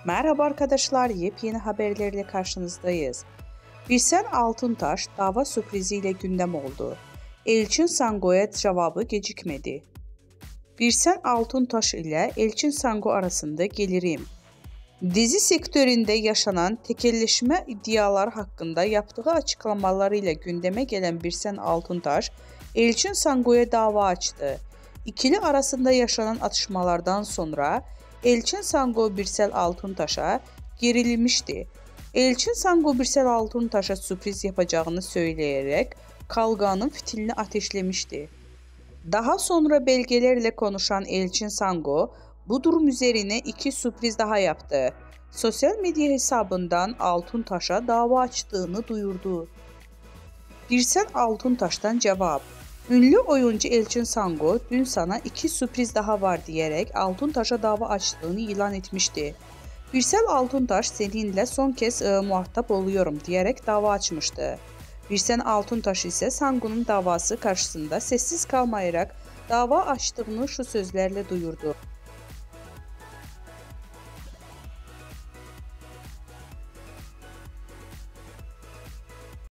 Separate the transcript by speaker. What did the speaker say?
Speaker 1: Merhaba arkadaşlar, yepyeni haberlerle karşınızdayız. Birsen Altuntaş dava sürpriziyle gündem oldu. Elçin Sango'ya cevabı gecikmedi. Birsen Altuntaş ile Elçin Sango arasında gelirim. Dizi sektöründe yaşanan tekelleşme iddiaları hakkında yaptığı açıklamalarıyla gündeme gelen Birsen Altuntaş, Elçin Sango'ya dava açtı. İkili arasında yaşanan atışmalardan sonra Elçin Sango Birsel Altuntaş'a gerilmişti. Elçin Sango Birsel Altuntaş'a sürpriz yapacağını söyleyerek kavganın fitilini ateşlemişti. Daha sonra belgelerle konuşan Elçin Sango bu durum üzerine iki sürpriz daha yaptı. Sosyal medya hesabından Altuntaş'a dava açtığını duyurdu. Birsen Altuntaş'tan cevap. Ünlü oyuncu Elçin Sango dün sana iki sürpriz daha var diyerek Altuntaş'a dava açtığını ilan etmişti. Birsel Altuntaş seninle son kez muhatap oluyorum diyerek dava açmıştı. Birsen Altuntaş ise Sango'nun davası karşısında sessiz kalmayarak dava açtığını şu sözlerle duyurdu.